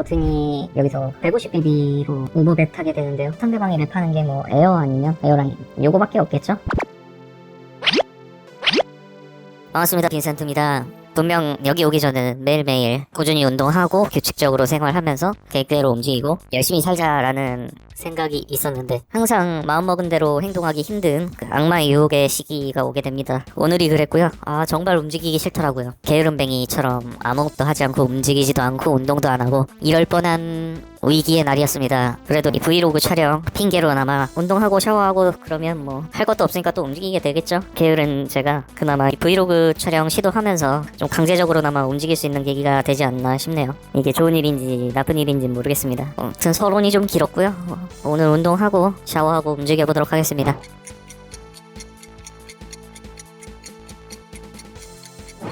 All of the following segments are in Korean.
버튼이 여기서 150bb로 오버bet 하게 되는데요. 상대방이 랩하는 게 뭐 에어 아니면 에어랑 요거밖에 없겠죠? 반갑습니다. 빈센트입니다. 분명 여기 오기 전에는 매일매일 꾸준히 운동하고 규칙적으로 생활하면서 계획대로 움직이고 열심히 살자라는 생각이 있었는데 항상 마음먹은 대로 행동하기 힘든 그 악마의 유혹의 시기가 오게 됩니다. 오늘이 그랬고요. 정말 움직이기 싫더라고요. 게으름뱅이처럼 아무것도 하지 않고 움직이지도 않고 운동도 안 하고 이럴 뻔한 위기의 날이었습니다. 그래도 이 브이로그 촬영 핑계로나마 운동하고 샤워하고 그러면 뭐 할 것도 없으니까 또 움직이게 되겠죠. 게으른 제가 그나마 이 브이로그 촬영 시도하면서 좀 강제적으로나마 움직일 수 있는 계기가 되지 않나 싶네요. 이게 좋은 일인지 나쁜 일인지 모르겠습니다. 아무튼 서론이 좀 길었고요. 오늘 운동하고 샤워하고 움직여보도록 하겠습니다.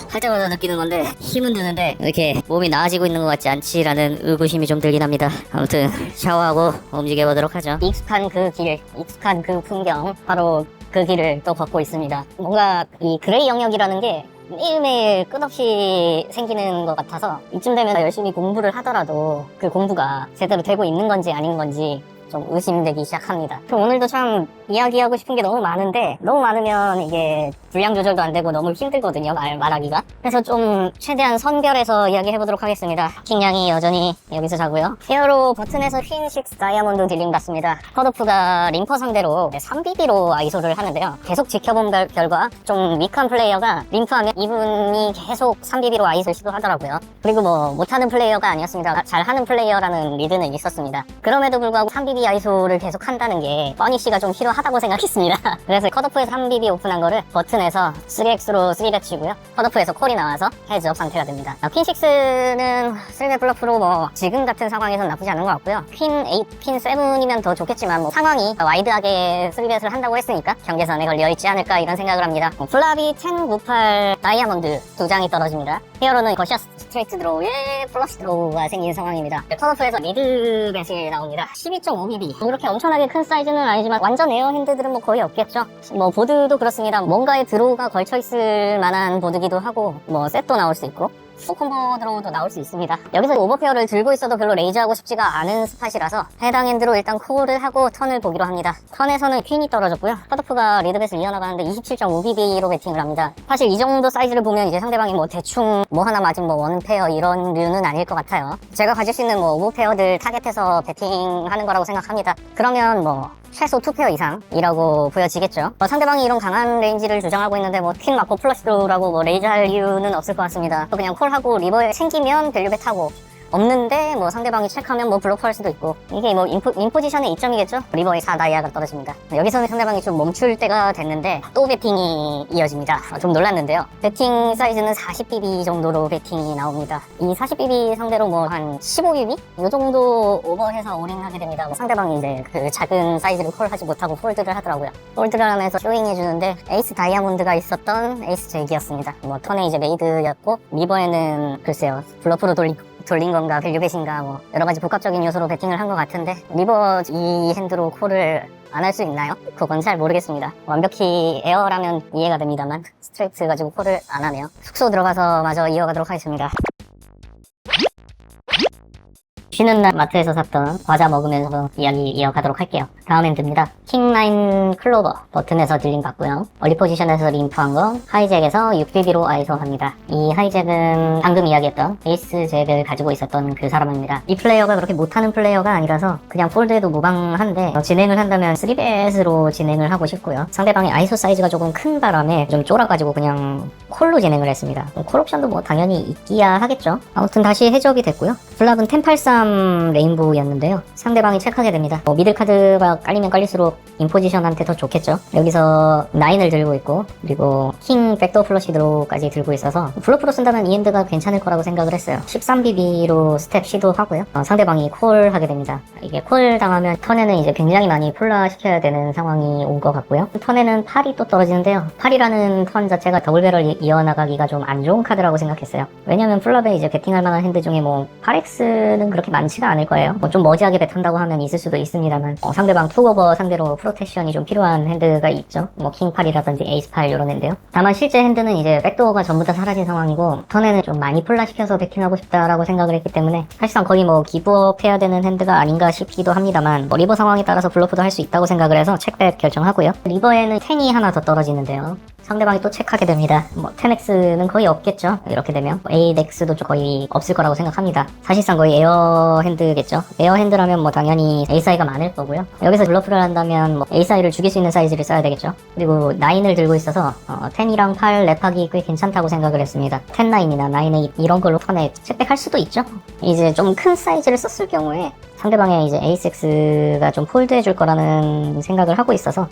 할 때마다 느끼는 건데 힘은 드는데 이렇게 몸이 나아지고 있는 것 같지 않지라는 의구심이 좀 들긴 합니다. 아무튼 샤워하고 움직여보도록 하죠. 익숙한 그 길, 익숙한 그 풍경, 바로 그 길을 또 걷고 있습니다. 뭔가 이 그레이 영역이라는 게 매일매일 끝없이 생기는 것 같아서 이쯤 되면 열심히 공부를 하더라도 그 공부가 제대로 되고 있는 건지 아닌 건지 좀 의심되기 시작합니다. 그럼 오늘도 참 이야기하고 싶은 게 너무 많은데 너무 많으면 이게 분량 조절도 안 되고 너무 힘들거든요, 말하기가. 그래서 좀 최대한 선별해서 이야기해보도록 하겠습니다. 킹양이 여전히 여기서 자고요. 히어로 버튼에서 퀸6 다이아몬드 딜링 받습니다. 컷오프가 림퍼 상대로 3BB로 아이소를 하는데요. 계속 지켜본 결과 좀 위크한 플레이어가 림프하면 이분이 계속 3BB로 아이소를 시도하더라고요. 그리고 뭐 못하는 플레이어가 아니었습니다. 잘하는 플레이어라는 리드는 있었습니다. 그럼에도 불구하고 3BB 아이소를 계속 한다는 게 퍼니쉬가 좀 필요하다고 생각했습니다. 그래서 컷오프에서 3BB 오픈한 거를 버튼에서 3X로 3 bet 치고요. 컷오프에서 콜이 나와서 헤즈업 상태가 됩니다. 퀸6는 3 bet 블러프로 뭐 지금 같은 상황에서는 나쁘지 않은 것 같고요. 퀸8, 퀸7이면 더 좋겠지만 뭐 상황이 와이드하게 3bet을 한다고 했으니까 경계선에 걸려있지 않을까 이런 생각을 합니다. 플랍이 1098 다이아몬드 2장이 떨어집니다. 히어로는 거시아 스트레이트 드로우에 플러시 드로우가 생긴 상황입니다. 컷오프에서 미드벳이 나옵니다. 12.5BB. 이렇게 엄청나게 큰 사이즈는 아니지만 완전 에어 핸드들은 뭐 거의 없겠죠. 뭐 보드도 그렇습니다. 뭔가에 드로우가 걸쳐있을 만한 보드기도 하고 뭐 셋도 나올 수 있고 콤보 드로우도 나올 수 있습니다. 여기서 오버페어를 들고 있어도 별로 레이즈하고 싶지가 않은 스팟이라서 해당 핸드로 일단 콜을 하고 턴을 보기로 합니다. 턴에서는 퀸이 떨어졌고요. 컷오프가 리드벳을 이어나가는데 27.5BB로 배팅을 합니다. 사실 이 정도 사이즈를 보면 이제 상대방이 뭐 대충 뭐 하나 맞은 뭐 원페어 이런 류는 아닐 것 같아요. 제가 가질 수 있는 뭐 오버페어들 타겟해서 배팅하는 거라고 생각합니다. 그러면 뭐 최소 2페어 이상이라고 보여지겠죠. 상대방이 이런 강한 레인지를 주장하고 있는데 뭐 퀸 맞고 플러시 드로우라고 뭐 레이즈 할 이유는 없을 것 같습니다. 그냥 콜하고 리버에 챙기면 밸류벳 하고 없는데 뭐 상대방이 체크하면 뭐 블로커 할 수도 있고 이게 뭐 인포지션의 이점이겠죠. 리버에 4다이아가 떨어집니다. 여기서는 상대방이 좀 멈출 때가 됐는데 또 배팅이 이어집니다. 좀 놀랐는데요. 배팅 사이즈는 40BB 정도로 배팅이 나옵니다. 이 40BB 상대로 뭐 한 15BB? 이 정도 오버해서 올인하게 됩니다. 상대방이 이제 그 작은 사이즈를 콜하지 못하고 폴드를 하더라고요. 폴드를 하면서 쇼잉해주는데 에이스 다이아몬드가 있었던 에이스 잭이었습니다. 뭐 턴에 이제 메이드였고 리버에는 글쎄요 블러프로 돌린 건가 밸류벳인가 뭐 여러가지 복합적인 요소로 배팅을 한 것 같은데 리버 이 핸드로 콜을 안 할 수 있나요? 그건 잘 모르겠습니다. 완벽히 에어라면 이해가 됩니다만 스트레이트 가지고 콜을 안 하네요. 숙소 들어가서 마저 이어가도록 하겠습니다. 쉬는 날 마트에서 샀던 과자 먹으면서 이야기 이어가도록 할게요. 다음 핸드입니다. 킹9 클로버 버튼에서 딜링 받고요. 얼리 포지션에서 림프한 거 하이잭에서 6BB로 아이소 합니다. 이 하이잭은 방금 이야기했던 에이스 잭을 가지고 있었던 그 사람입니다. 이 플레이어가 그렇게 못하는 플레이어가 아니라서 그냥 폴드해도 무방한데 진행을 한다면 3bet으로 진행을 하고 싶고요. 상대방의 아이소 사이즈가 조금 큰 바람에 좀 쫄아가지고 그냥 콜로 진행을 했습니다. 콜 옵션도 뭐 당연히 있기야 하겠죠. 아무튼 다시 해적이 됐고요. 블랍은 1083 레인보우였는데요. 상대방이 체크하게 됩니다. 미들 카드가 깔리면 깔릴수록 인포지션한테 더 좋겠죠. 여기서 9을 들고 있고 그리고 킹 백도어 플러시 드로우까지 들고 있어서 블러프로 쓴다면 이 핸드가 괜찮을 거라고 생각을 했어요. 13BB로 스텝 시도하고요. 상대방이 콜 하게 됩니다. 이게 콜 당하면 턴에는 이제 굉장히 많이 폴라 시켜야 되는 상황이 올 것 같고요. 턴에는 8이 또 떨어지는데요. 8이라는 턴 자체가 더블배럴 이어나가기가 좀 안 좋은 카드라고 생각했어요. 왜냐면 플랍에 이제 배팅할 만한 핸드 중에 뭐 8X는 그렇게 그렇게 많지가 않을 거예요. 뭐 좀 머지하게 배탄다고 하면 있을 수도 있습니다만 상대방 투오버 상대로 프로텍션이 좀 필요한 핸드가 있죠. 뭐 킹8이라든지 에이스8 이런 핸드요. 다만 실제 핸드는 이제 백도어가 전부 다 사라진 상황이고 턴에는 좀 많이 폴라시켜서 배팅하고 싶다라고 생각을 했기 때문에 사실상 거의 뭐 기브업 해야 되는 핸드가 아닌가 싶기도 합니다만 뭐 리버 상황에 따라서 블러프도 할 수 있다고 생각을 해서 책백 결정하고요. 리버에는 10이 하나 더 떨어지는데요. 상대방이 또 체크하게 됩니다. 뭐 10X는 거의 없겠죠. 이렇게 되면 8X도 거의 없을 거라고 생각합니다. 사실상 거의 에어 핸드겠죠. 에어 핸드라면 뭐 당연히 A 사이가 많을 거고요. 여기서 블러프를 한다면 뭐 A 사이를 죽일 수 있는 사이즈를 써야 되겠죠. 그리고 9을 들고 있어서 10이랑 8 랩하기 꽤 괜찮다고 생각을 했습니다. 10-9이나 9-8 이런 걸로 턴에 체크할 수도 있죠. 이제 좀 큰 사이즈를 썼을 경우에 상대방의 이제 에이스-X가 좀 폴드해줄 거라는 생각을 하고 있어서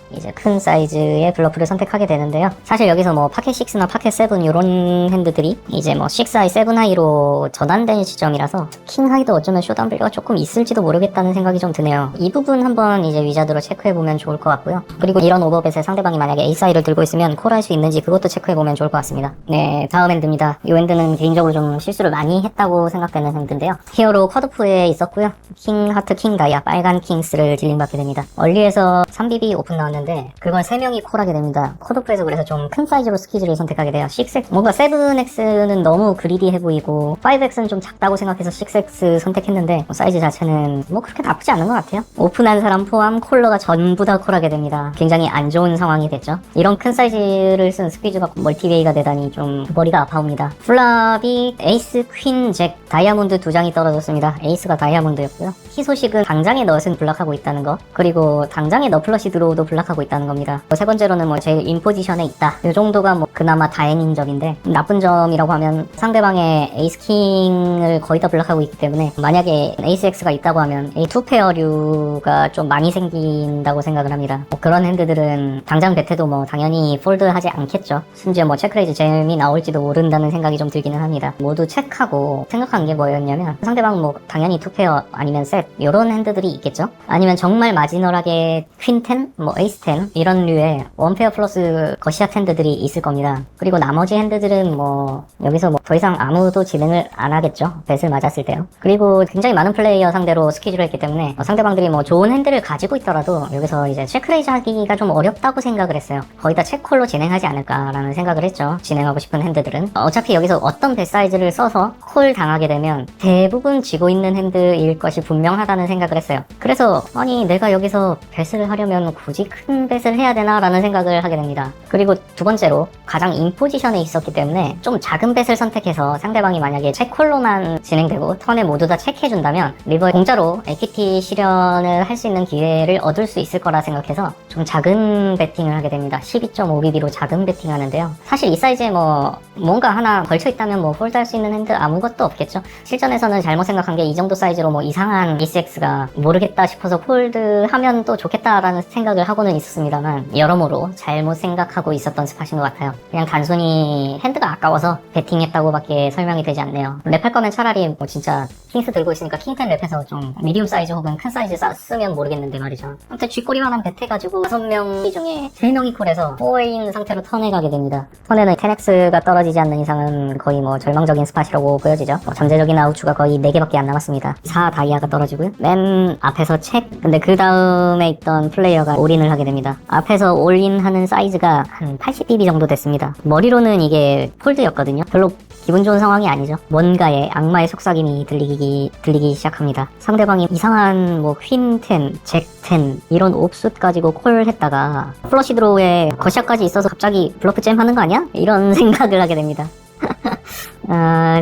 이제 큰 사이즈의 블러프를 선택하게 되는데요. 사실 여기서 뭐 파켓 6나 파켓 7 이런 핸드들이 이제 뭐 6하이, 7하이로 전환된 시점이라서 킹하이도 어쩌면 쇼다운밸류가 조금 있을지도 모르겠다는 생각이 좀 드네요. 이 부분 한번 이제 위자드로 체크해보면 좋을 것 같고요. 그리고 이런 오버벳에 상대방이 만약에 에이스하이를 들고 있으면 콜할 수 있는지 그것도 체크해보면 좋을 것 같습니다. 네, 다음 핸드입니다. 이 핸드는 개인적으로 좀 실수를 많이 했다고 생각되는 핸드인데요. 히어로 컷오프에 있었고요. 킹 하트, 킹 다이아, 빨간 킹스를 딜링받게 됩니다. 얼리에서 3BB 오픈 나왔는데 그걸 3명이 콜하게 됩니다. 컷오프에서 그래서 좀 큰 사이즈로 스키즈를 선택하게 돼요. 6X, 뭔가 7X는 너무 그리디해 보이고 5X는 좀 작다고 생각해서 6X 선택했는데 사이즈 자체는 뭐 그렇게 나쁘지 않은 것 같아요. 오픈한 사람 포함 콜러가 전부 다 콜하게 됩니다. 굉장히 안 좋은 상황이 됐죠. 이런 큰 사이즈를 쓴 스퀴즈가 멀티웨이가 되다니 좀 머리가 아파옵니다. 플랍이 에이스, 퀸, 잭, 다이아몬드 2장이 떨어졌습니다. 에이스가 다이아몬드였고요. 희소식은 당장의 넛은 블락하고 있다는 거, 그리고 당장의 너플러시 드로우도 블락하고 있다는 겁니다. 세 번째로는 뭐 제일 인포지션에 있다. 이 정도가 뭐 그나마 다행인 점인데 나쁜 점이라고 하면 상대방의 에이스 킹을 거의 다 블락하고 있기 때문에 만약에 에이스 X가 있다고 하면 이 투페어류가 좀 많이 생긴다고 생각을 합니다. 뭐 그런 핸드들은 당장 배태도 뭐 당연히 폴드하지 않겠죠. 심지어 뭐 체크레이즈 잼이 나올지도 모른다는 생각이 좀 들기는 합니다. 모두 체크하고 생각한 게 뭐였냐면 상대방 뭐 당연히 투페어 아니면 셋 이런 핸드들이 있겠죠. 아니면 정말 마지널하게 퀸10, 뭐 에이스10 이런 류의 원페어 플러스 거시아 핸드들이 있을 겁니다. 그리고 나머지 핸드들은 뭐 여기서 뭐 더 이상 아무도 진행을 안 하겠죠. 뱃을 맞았을 때요. 그리고 굉장히 많은 플레이어 상대로 스퀴즈를 했기 때문에 상대방들이 뭐 좋은 핸드를 가지고 있더라도 여기서 이제 체크레이즈 하기가 좀 어렵다고 생각을 했어요. 거의 다 체크콜로 진행하지 않을까라는 생각을 했죠. 진행하고 싶은 핸드들은 어차피 여기서 어떤 뱃 사이즈를 써서 콜 당하게 되면 대부분 지고 있는 핸드일 것이 분명하다는 생각을 했어요. 그래서 아니 내가 여기서 뱃을 하려면 굳이 큰 뱃을 해야 되나 라는 생각을 하게 됩니다. 그리고 두 번째로 가장 인포지션에 있었기 때문에 좀 작은 뱃을 선택해서 상대방이 만약에 체콜로만 진행되고 턴에 모두 다 체크해준다면 리버에 공짜로 에퀴티 실현을 할 수 있는 기회를 얻을 수 있을 거라 생각해서 좀 작은 배팅을 하게 됩니다. 12.5BB로 작은 배팅 하는데요. 사실 이 사이즈에 뭐 뭔가 하나 걸쳐있다면 뭐 폴드할 수 있는 핸드 아무것도 없겠죠. 실전에서는 잘못 생각한 게 이 정도 사이즈로 뭐 이상한 ECX가 모르겠다 싶어서 폴드하면 또 좋겠다라는 생각을 하고는 있었습니다만 여러모로 잘못 생각하고 있었던 스팟인 것 같아요. 그냥 단순히 핸드가 아까워서 배팅했다고 밖에 설명이 되지 않네요. 랩할 거면 차라리 뭐 진짜 킹스 들고 있으니까 킹10 랩해서 좀 미디움 사이즈 혹은 큰 사이즈 쓰면 모르겠는데 말이죠. 아무튼 쥐꼬리만한 배트해가지고 5명 중에 3명이 콜해서 4인 상태로 턴에 가게 됩니다. 턴에는 10X가 떨어지지 않는 이상은 거의 뭐 절망적인 스팟이라고 보여지죠. 전제적인 아우추가 거의 4개밖에 안 남았습니다. 4 다이아가 떨어지고요. 맨 앞에서 책, 근데 그 다음에 있던 플레이어가 올인을 하게 됩니다. 앞에서 올인하는 사이즈가 한 80BB 정도 됐습니다. 머리로는 이게 폴드였거든요. 별로 기분 좋은 상황이 아니죠. 뭔가의 악마의 속삭임이 들리기 시작합니다. 상대방이 이상한 뭐 퀸10, 잭10 이런 옵숫 가지고 콜했다가 플러시 드로우에 거시아까지 있어서 갑자기 블러프 잼 하는 거 아니야? 이런 생각을 하게 됩니다.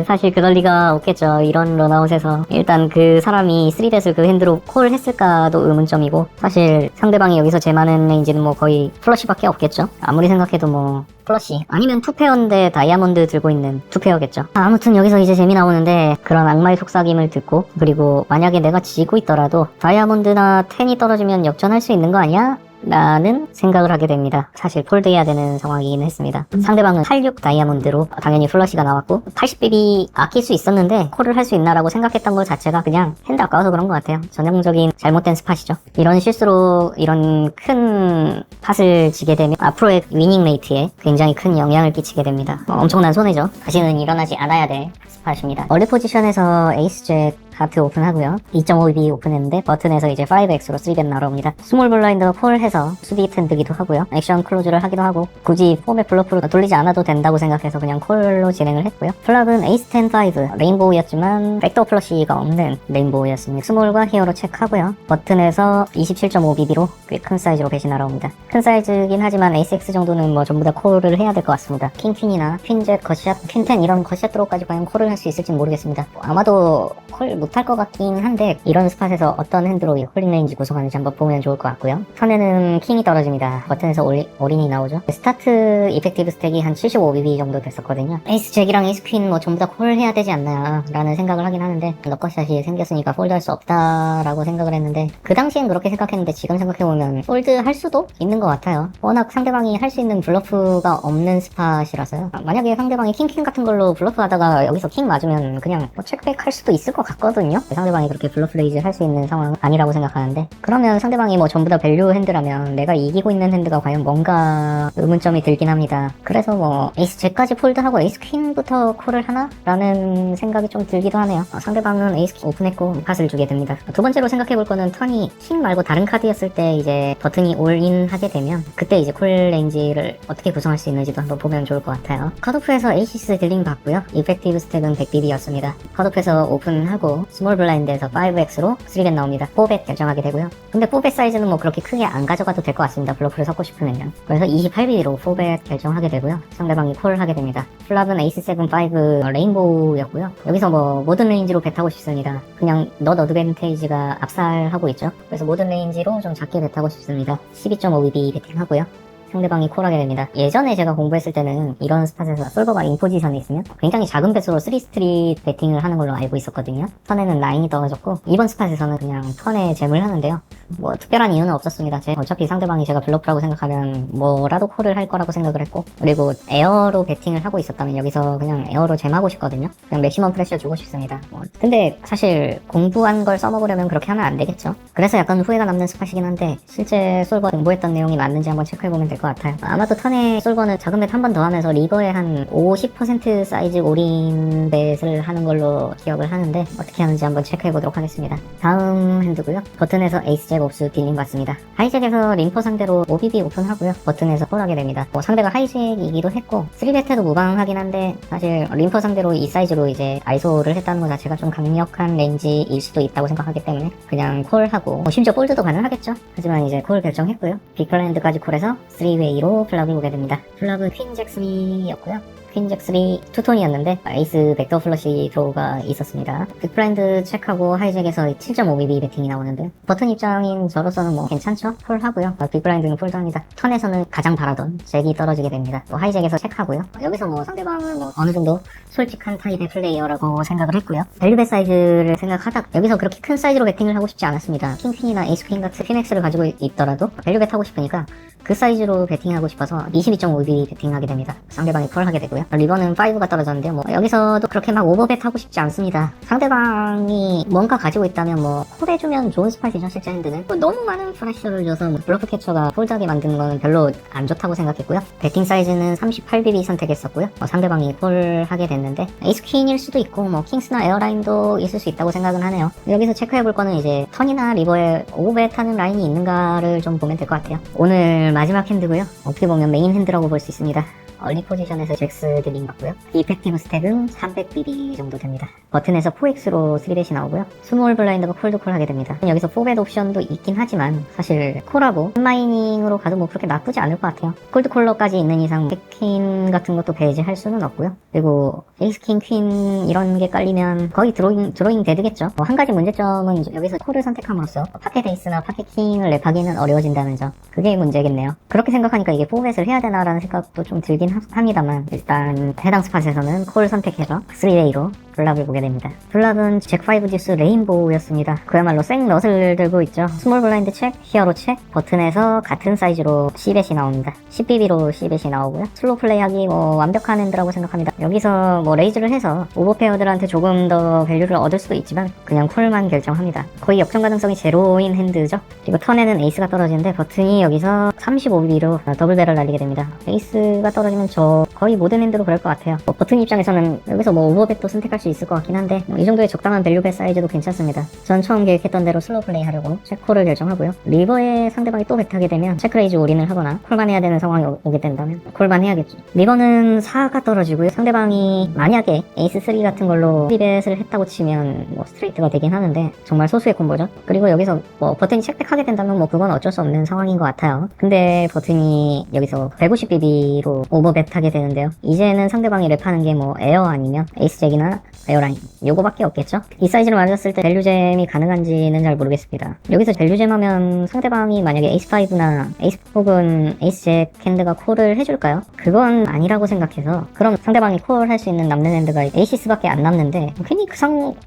사실 그럴 리가 없겠죠. 이런 런아웃에서 일단 그 사람이 3댓을 그 핸드로 콜 했을까도 의문점이고 사실 상대방이 여기서 제 많은 레인지는 뭐 거의 플러시밖에 없겠죠. 아무리 생각해도 뭐 플러시 아니면 투페어인데 다이아몬드 들고 있는 투페어겠죠. 아무튼 여기서 이제 재미 나오는데 그런 악마의 속삭임을 듣고 그리고 만약에 내가 지고 있더라도 다이아몬드나 10이 떨어지면 역전할 수 있는 거 아니야? 라는 생각을 하게 됩니다. 사실 폴드해야 되는 상황이긴 했습니다. 상대방은 86 다이아몬드로 당연히 플러시가 나왔고 80BB 아낄 수 있었는데 콜을 할 수 있나라고 생각했던 것 자체가 그냥 핸드 아까워서 그런 것 같아요. 전형적인 잘못된 스팟이죠. 이런 실수로 이런 큰 팟을 지게 되면 앞으로의 위닝 레이트에 굉장히 큰 영향을 끼치게 됩니다. 엄청난 손해죠. 다시는 일어나지 않아야 될 스팟입니다. 얼리 포지션에서 에이스 잭 하트 오픈하고요. 2.5BB 오픈했는데 버튼에서 이제 5X로 3bet 날아옵니다. 스몰 블라인드가 콜해서 수비 텐드기도 하고요. 액션 클로즈를 하기도 하고 굳이 4bet 블러프로 돌리지 않아도 된다고 생각해서 그냥 콜로 진행을 했고요. 플랍은 에이스 10 5 레인보우였지만 백도어 플러시가 없는 레인보우였습니다. 스몰과 히어로 체크하고요. 버튼에서 27.5BB로 꽤 큰 사이즈로 배시 날아옵니다. 큰 사이즈긴 하지만 에이스 X 정도는 뭐 전부 다 콜을 해야 될 것 같습니다. 킹 퀸이나 퀸젯, 컷샷, 퀸10 이런 컷샷 드로우까지 과연 콜을 할 수 있을지는 모르겠습니다. 아마도 콜 못할 것 같긴 한데 이런 스팟에서 어떤 핸드로 이 콜링 레인지 구성하는지 한번 보면 좋을 것 같고요. 턴에는 킹이 떨어집니다. 버튼에서 올인이 나오죠. 스타트 이펙티브 스택이 한 75BB 정도 됐었거든요. 에이스 잭이랑 에이스 퀸 뭐 전부 다 콜 해야 되지 않나 라는 생각을 하긴 하는데 럭커샷이 생겼으니까 폴드할 수 없다라고 생각을 했는데 그 당시엔 그렇게 생각했는데 지금 생각해보면 폴드할 수도 있는 것 같아요. 워낙 상대방이 할 수 있는 블러프가 없는 스팟이라서요. 만약에 상대방이 킹 같은 걸로 블러프 하다가 여기서 킹 맞으면 그냥 뭐 체크백 할 수도 있을 것 같거든요. 상대방이 그렇게 블러프 레이즈 할 수 있는 상황은 아니라고 생각하는데 그러면 상대방이 뭐 전부 다 밸류 핸드라면 내가 이기고 있는 핸드가 과연 뭔가 의문점이 들긴 합니다. 그래서 뭐 에이스 잭까지 폴드하고 에이스 퀸부터 콜을 하나? 라는 생각이 좀 들기도 하네요. 상대방은 에이스 퀸 오픈했고 팟을 주게 됩니다. 두 번째로 생각해볼 거는 턴이 킹 말고 다른 카드였을 때 이제 버튼이 올인 하게 되면 그때 이제 콜 레인지를 어떻게 구성할 수 있는지도 한번 보면 좋을 것 같아요. 컷오프에서 에이시스 딜링 받고요. 이펙티브 스택은 100BB였습니다. 컷오프에서 오픈하고 스몰 블라인드에서 5X로 3bet 나옵니다. 4bet 결정하게 되고요. 근데 4bet 사이즈는 뭐 그렇게 크게 안 가져가도 될 것 같습니다. 블러프를 섞고 싶으면요. 그래서 28BB로 4bet 결정하게 되고요. 상대방이 콜하게 됩니다. 플랍은 에이스 7 5 레인보우였고요. 여기서 뭐 모든 레인지로 벳하고 싶습니다. 그냥 넛 어드밴테이지가 압살하고 있죠. 그래서 모든 레인지로 좀 작게 벳하고 싶습니다. 12.5BB 베팅하고요. 상대방이 콜하게 됩니다. 예전에 제가 공부했을 때는 이런 스팟에서 솔버가 인포지션에 있으면 굉장히 작은 배수로 3스트릿 배팅을 하는 걸로 알고 있었거든요. 턴에는 9이 떨어졌고 이번 스팟에서는 그냥 턴에 잼을 하는데요. 뭐 특별한 이유는 없었습니다. 어차피 상대방이 제가 블러프라고 생각하면 뭐라도 콜을 할 거라고 생각을 했고 그리고 에어로 배팅을 하고 있었다면 여기서 그냥 에어로 잼하고 싶거든요. 그냥 맥시멈 프레셔 주고 싶습니다. 근데 사실 공부한 걸 써먹으려면 그렇게 하면 안 되겠죠. 그래서 약간 후회가 남는 스팟이긴 한데 실제 솔버 공부했던 내용이 맞는지 한번 체크해보면 될 것 같아요. 아마도 턴에 솔버는 작은 bet 한 번 더 하면서 리버에 한 50% 사이즈 올인 벳을 하는 걸로 기억을 하는데 어떻게 하는지 한번 체크해보도록 하겠습니다. 다음 핸드고요. 버튼에서 에이스 잭 옵스 딜링 받습니다. 하이잭에서 림퍼 상대로 5BB 오픈하고요. 버튼에서 콜하게 됩니다. 뭐 상대가 하이잭이기도 했고 3bet에도 무방하긴 한데 사실 림퍼 상대로 이 사이즈로 이제 아이소를 했다는 것 자체가 좀 강력한 렌지일 수도 있다고 생각하기 때문에 그냥 콜하고 뭐 심지어 폴드도 가능하겠죠. 하지만 이제 콜 결정했고요. 빅블라인드까지 콜해서 3웨이로 플랍을 보게 됩니다. 플랍은 퀸잭 3였고요. 퀸잭 3 투톤이었는데 에이스 백도어 플러시 드로우가 있었습니다. 빅블라인드 체크하고 하이잭에서 7.5BB 배팅이 나오는데 버튼 입장인 저로서는 뭐 괜찮죠? 폴하고요. 빅블라인드는 폴드합니다. 턴에서는 가장 바라던 잭이 떨어지게 됩니다. 뭐 하이잭에서 체크하고요. 여기서 뭐 상대방은 뭐 어느 정도 솔직한 타입의 플레이어라고 생각을 했고요. 밸류벳 사이즈를 생각하다 여기서 그렇게 큰 사이즈로 배팅을 하고 싶지 않았습니다. 킹퀸이나 에이스 퀸 같은 퀸엑스를 가지고 있더라도 밸류벳 하고 싶으니까 그 사이즈로 배팅하고 싶어서 22.5BB 배팅하게 됩니다. 상대방이 콜하게 되고요. 리버는 5가 떨어졌는데요. 뭐 여기서도 그렇게 막 오버벳 하고 싶지 않습니다. 상대방이 뭔가 가지고 있다면 뭐 콜해주면 좋은 스팟이죠. 실제 핸드는 뭐 너무 많은 프레셔를 줘서 뭐 블러프 캐쳐가 폴드하게 만드는 건 별로 안 좋다고 생각했고요. 배팅 사이즈는 38BB 선택했었고요. 상대방이 콜하게 됐는데 에이스 퀸일 수도 있고 뭐 킹스나 에어라인도 있을 수 있다고 생각은 하네요. 여기서 체크해볼 거는 이제 턴이나 리버에 오버벳 하는 라인이 있는가를 좀 보면 될 것 같아요. 오늘 마지막 핸드고요. 어떻게 보면 메인 핸드라고 볼 수 있습니다. 얼리 포지션에서 잭스 딜링 받고요. 이펙티브 스택은 300BB 정도 됩니다. 버튼에서 4X로 3bet이 나오고요. 스몰 블라인드가 콜드 하게 됩니다. 여기서 4bet 옵션도 있긴 하지만 사실 콜하고 마이닝으로 가도 뭐 그렇게 나쁘지 않을 것 같아요. 콜드 콜러까지 있는 이상 퀸 같은 것도 배제할 수는 없고요. 그리고 에이스 킹, 퀸 이런 게 깔리면 거의 드로잉 데드겠죠. 한 가지 문제점은 여기서 콜을 선택함으로써 파켓 에이스나 파켓 킹을 랩하기는 어려워진다는 점. 그게 문제겠네요. 그렇게 생각하니까 이게 4bet을 해야 되나라는 생각도 좀 들긴 합니다만 일단 해당 스팟에서는 콜 선택해서 3웨이로 블랍을 보게 됩니다. 블랍은 잭5 듀스 레인보우였습니다. 그야말로 생 넛을 들고 있죠. 스몰 블라인드 책, 히어로 책, 버튼에서 같은 사이즈로 C벳이 나옵니다. 10BB로 C벳이 나오고요. 슬로우 플레이하기 뭐 완벽한 핸드라고 생각합니다. 여기서 뭐 레이즈를 해서 오버페어들한테 조금 더 밸류를 얻을 수도 있지만 그냥 콜만 결정합니다. 거의 역전 가능성이 제로인 핸드죠. 그리고 턴에는 에이스가 떨어지는데 버튼이 여기서 35BB로 더블 배럴 날리게 됩니다. 에이스가 떨어지면 저 거의 모든 핸드로 그럴 것 같아요. 버튼 입장에서는 여기서 오버벳도 선택할 수 있을 것 같긴 한데 이 정도의 적당한 밸류벳 사이즈도 괜찮습니다. 전 처음 계획했던 대로 슬로우 플레이 하려고 체크콜을 결정하고요. 리버에 상대방이 또 벳하게 되면 체크레이즈 올인을 하거나 콜만 해야 되는 상황이 오게 된다면 콜만 해야겠죠. 리버는 4가 떨어지고요. 상대방이 만약에 에이스 3 같은 걸로 리벳을 했다고 치면 스트레이트가 되긴 하는데 정말 소수의 콤보죠. 그리고 여기서 버튼이 체크백하게 된다면 그건 어쩔 수 없는 상황인 것 같아요. 근데 버튼이 여기서 150BB로 오버벳하게 되는데요. 이제는 상대방이 랩하는 게 에어 아니면 에이스잭이나 에어라인 요거밖에 없겠죠. 이 사이즈를 맞았을 때 밸류잼이 가능한지는 잘 모르겠습니다. 여기서 밸류잼 하면 상대방이 만약에 에이스5나 에이스 혹은 에이스잭 핸드가 콜을 해줄까요? 그건 아니라고 생각해서 그럼 상대방이 콜할 수 있는 남는 핸드가 에이시스밖에 안 남는데 괜히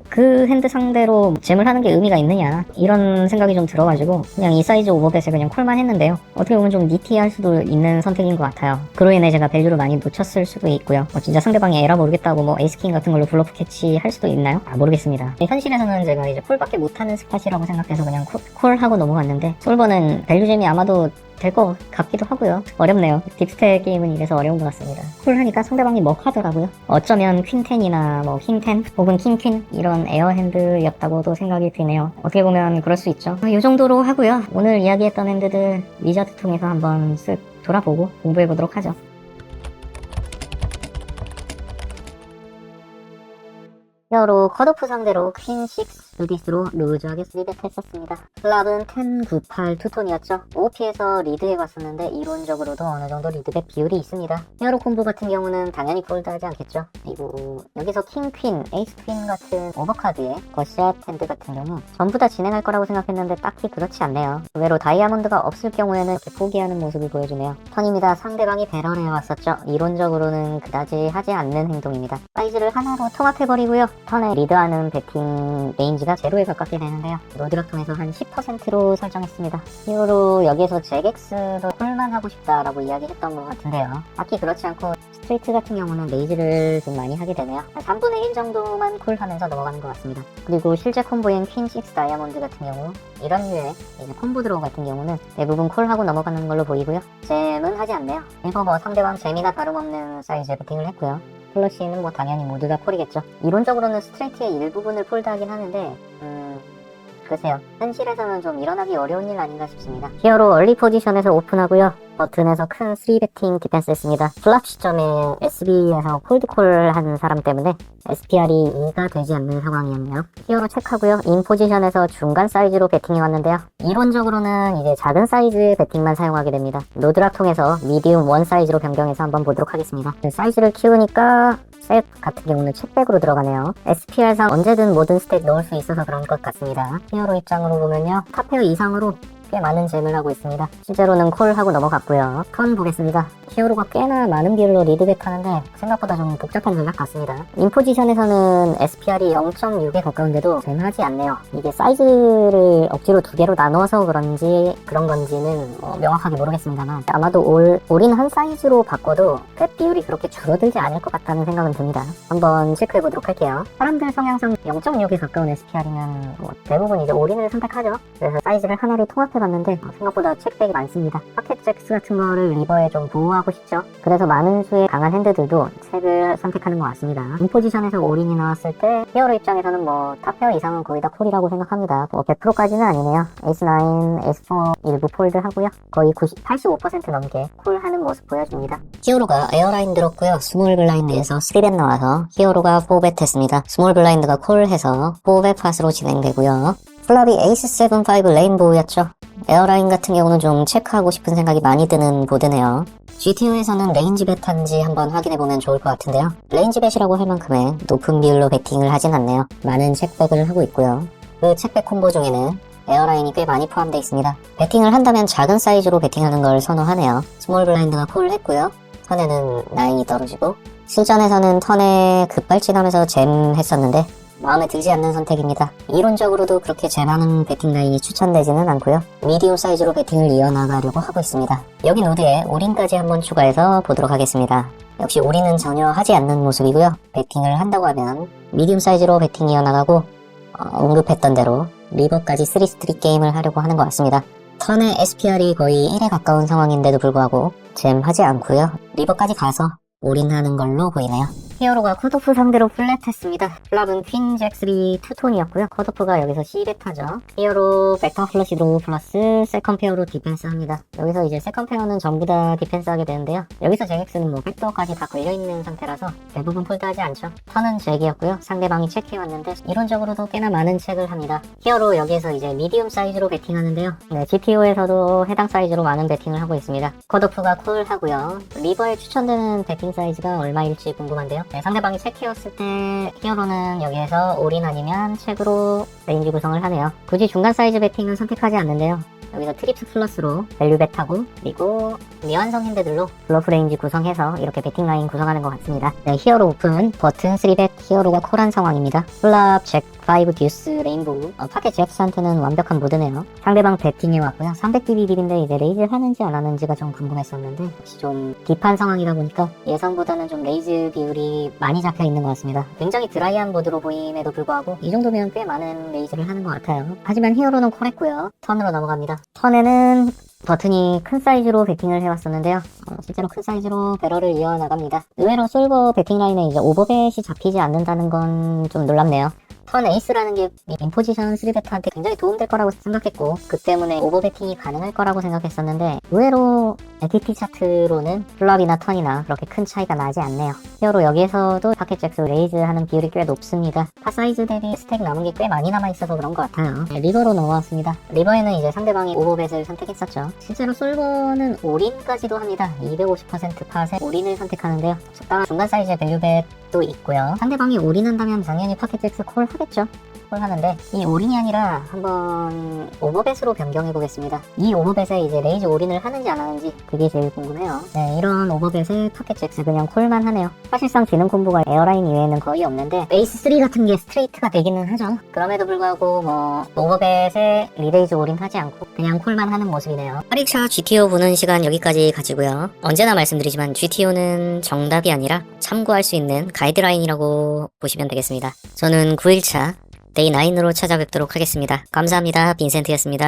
그 핸드 상대로 잼을 하는 게 의미가 있느냐 이런 생각이 좀 들어가지고 그냥 이 사이즈 오버벳에 그냥 콜만 했는데요. 어떻게 보면 좀 니티할 수도 있는 선택인 것 같아요. 그로 인해 제가 밸류를 많이 놓쳤을 수도 있고요. 진짜 상대방이 에라 모르겠다고 에이스킹 같은 걸로 블러프 캐치 할 수도 있나요? 모르겠습니다. 현실에서는 제가 이제 콜밖에 못하는 스팟이라고 생각해서 그냥 콜하고 넘어갔는데 솔버는 밸류잼이 아마도 될 것 같기도 하고요. 어렵네요. 딥스택 게임은 이래서 어려운 것 같습니다. 콜하니까 상대방이 먹하더라고요. 어쩌면 퀸10이나 킹10 혹은 킹퀸 이런 에어핸드였다고도 생각이 드네요. 어떻게 보면 그럴 수 있죠. 이 정도로 하고요. 오늘 이야기했던 핸드들 위저드 통해서 한번 쓱 돌아보고 공부해보도록 하죠. 히어로 컷오프 상대로 퀸6 루디스로 루즈하게 리벳했었습니다. 플랍은 10, 9, 8 투톤이었죠. OP에서 리드해봤었는데 이론적으로도 어느정도 리드백 비율이 있습니다. 히어로 콤보 같은 경우는 당연히 폴드하지 않겠죠. 그리고 여기서 킹, 퀸, 에이스 퀸 같은 오버카드의 거샷 핸드 같은 경우 전부 다 진행할 거라고 생각했는데 딱히 그렇지 않네요. 의외로 다이아몬드가 없을 경우에는 이렇게 포기하는 모습을 보여주네요. 턴입니다. 상대방이 배럴을 해왔었죠. 이론적으로는 그다지 하지 않는 행동입니다. 사이즈를 하나로 통합해버리고요. 턴에 리드하는 배팅 레인지가 제로에 가깝게 되는데요. 로드락 통해서 한 10%로 설정했습니다. 히어로 여기에서 잭엑스도 콜만 하고 싶다라고 이야기했던 것 같은데요. 딱히 그렇지 않고 스트레이트 같은 경우는 레이즈를 좀 많이 하게 되네요. 한 3분의 1 정도만 콜하면서 넘어가는 것 같습니다. 그리고 실제 콤보인 퀸6 다이아몬드 같은 경우 이런 류의 이제 콤보 드로우 같은 경우는 대부분 콜하고 넘어가는 걸로 보이고요. 잼은 하지 않네요. 이거 상대방 잼이나 다름없는 사이즈에 배팅을 했고요. 플러시는 당연히 모두 다 콜이겠죠. 이론적으로는 스트레이트의 일부분을 폴드하긴 하는데 글쎄요. 현실에서는 좀 일어나기 어려운 일 아닌가 싶습니다. 히어로 얼리 포지션에서 오픈하고요. 버튼에서 큰 3배팅 디펜스 했습니다. 플랍 시점에 SB에서 콜드콜 한 사람 때문에 SPR이 2가 되지 않는 상황이었네요. 히어로 체크하고요. 인 포지션에서 중간 사이즈로 배팅해 왔는데요. 이론적으로는 이제 작은 사이즈의 배팅만 사용하게 됩니다. 로드락 통해서 미디움 1 사이즈로 변경해서 한번 보도록 하겠습니다. 사이즈를 키우니까 셋 같은 경우는 챗백으로 들어가네요. SPR상 언제든 모든 스택 넣을 수 있어서 그런 것 같습니다. 히어로 입장으로 보면요. 탑페어 이상으로 꽤 많은 잼을 하고 있습니다. 실제로는 콜하고 넘어갔고요. 턴 보겠습니다. 히어로가 꽤나 많은 비율로 리드백 하는데 생각보다 좀 복잡한 전략 같습니다. 인포지션에서는 SPR이 0.6에 가까운데도 잼하지 않네요. 이게 사이즈를 억지로 두 개로 나눠서 그런 건지는 명확하게 모르겠습니다만 아마도 올인 한 사이즈로 바꿔도 꽤 비율이 그렇게 줄어들지 않을 것 같다는 생각은 듭니다. 한번 체크해보도록 할게요. 사람들 성향상 0.6에 가까운 SPR이면 대부분 이제 올인을 선택하죠. 그래서 사이즈를 하나로 통합해봤는데 생각보다 체크백이 많습니다. 파켓 잭스 같은 거를 리버에 좀 보호하고 싶죠. 그래서 많은 수의 강한 핸드들도 책을 선택하는 것 같습니다. 인포지션에서 올인이 나왔을 때 히어로 입장에서는 탑페어 이상은 거의 다 콜이라고 생각합니다. 100%까지는 아니네요. 에이스9, 에이스4 일부 폴드 하고요. 거의 85% 넘게 콜하는 모습 보여줍니다. 히어로가 에어라인 들었고요. 스몰 블라인드에서 3벳 나와서 히어로가 4벳 했습니다. 스몰 블라인드가 콜해서 4벳 팟으로 진행되고요. 플랍이 에이스 7, 5 레인보우였죠. 에어라인 같은 경우는 좀 체크하고 싶은 생각이 많이 드는 보드네요. GTO에서는 레인지 벳한지 한번 확인해보면 좋을 것 같은데요. 레인지 벳이라고 할 만큼의 높은 비율로 배팅을 하진 않네요. 많은 체크백을 하고 있고요. 그 체크백 콤보 중에는 에어라인이 꽤 많이 포함되어 있습니다. 배팅을 한다면 작은 사이즈로 배팅하는 걸 선호하네요. 스몰 블라인드가 콜을 했고요. 턴에는 9이 떨어지고 실전에서는 턴에 급발진하면서 잼 했었는데 마음에 들지 않는 선택입니다. 이론적으로도 그렇게 잼하는 배팅 라인이 추천되지는 않고요. 미디움 사이즈로 배팅을 이어나가려고 하고 있습니다. 여기 노드에 올인까지 한번 추가해서 보도록 하겠습니다. 역시 올인은 전혀 하지 않는 모습이고요. 배팅을 한다고 하면 미디움 사이즈로 배팅 이어나가고 언급했던 대로 리버까지 3스트릿 게임을 하려고 하는 것 같습니다. 턴의 SPR이 거의 1에 가까운 상황인데도 불구하고 잼하지 않고요. 리버까지 가서 올인하는 걸로 보이네요. 히어로가 컷오프 상대로 플랫했습니다. 플랍은 퀸 잭3 투톤이었고요. 컷오프가 여기서 C베타죠. 히어로 벡터 플러시 드로우 플러스 세컨 페어로 디펜스 합니다. 여기서 이제 세컨 페어는 전부 다 디펜스 하게 되는데요. 여기서 제객스는 뭐 백도어까지 다 걸려있는 상태라서 대부분 폴드하지 않죠. 턴은 잭이었고요. 상대방이 체크해왔는데 이론적으로도 꽤나 많은 체크를 합니다. 히어로 여기에서 이제 미디움 사이즈로 베팅하는데요. 네, GTO에서도 해당 사이즈로 많은 베팅을 하고 있습니다. 컷오프가 콜하고요. 리버에 추천되는 베팅 사이즈가 얼마일지 궁금한데요. 네, 상대방이 체크였을 때 히어로는 여기에서 올인 아니면 책으로 레인지 구성을 하네요. 굳이 중간 사이즈 베팅은 선택하지 않는데요. 여기서 트립스 플러스로 밸류 벳하고 그리고 미완성 핸드들로 블러프 레인지 구성해서 이렇게 베팅 라인 구성하는 것 같습니다. 네, 히어로 오픈, 버튼 3벳, 히어로가 콜한 상황입니다. 플랍, 잭, 5, 듀스, 레인보우. 파켓 잭스한테는 완벽한 무드네요. 상대방 베팅해 왔고요. 300dB 딜인데 이제 레이즈 하는지 안 하는지가 좀 궁금했었는데 혹시 좀 딥한 상황이다 보니까 예상보다는 좀 레이즈 비율이 많이 잡혀 있는 것 같습니다. 굉장히 드라이한 보드로 보임에도 불구하고 이 정도면 꽤 많은 레이즈를 하는 것 같아요. 하지만 히어로는 콜했고요. 턴으로 넘어갑니다. 턴에는 버튼이 큰 사이즈로 베팅을 해왔었는데요. 실제로 큰 사이즈로 배럴을 이어나갑니다. 의외로 솔버 베팅 라인에 이제 오버벳이 잡히지 않는다는 건 좀 놀랍네요. 턴 에이스라는 게 인포지션 3베타한테 굉장히 도움될 거라고 생각했고 그 때문에 오버베팅이 가능할 거라고 생각했었는데 의외로 액티티 차트로는 플랍이나 턴이나 그렇게 큰 차이가 나지 않네요. 히어로 여기에서도 파켓 잭스 레이즈 하는 비율이 꽤 높습니다. 파 사이즈 대비 스택 남은 게 꽤 많이 남아있어서 그런 것 같아요. 네, 리버로 넘어왔습니다. 리버에는 이제 상대방이 오버벳을 선택했었죠. 실제로 솔버는 올인까지도 합니다. 250% 팟에 올인을 선택하는데요. 적당한 중간 사이즈의 밸류벳도 있고요. 상대방이 올인한다면 당연히 파켓 잭스 콜 하겠죠. 콜 하는데 이 올인이 아니라 한번 오버벳으로 변경해 보겠습니다. 이 오버벳에 이제 레이즈 올인을 하는지 안 하는지 그게 제일 궁금해요. 네, 이런 오버벳에 파켓 잭스 그냥 콜만 하네요. 사실상 지능 콤보가 에어라인 이외에는 거의 없는데 베이스 3 같은 게 스트레이트가 되기는 하죠. 그럼에도 불구하고 뭐 오버벳에 리레이즈 올인 하지 않고 그냥 콜만 하는 모습이네요. 8일차 GTO 보는 시간 여기까지 가지고요. 언제나 말씀드리지만 GTO는 정답이 아니라 참고할 수 있는 가이드라인이라고 보시면 되겠습니다. 저는 9일차 데이 9으로 찾아뵙도록 하겠습니다. 감사합니다. 빈센트였습니다.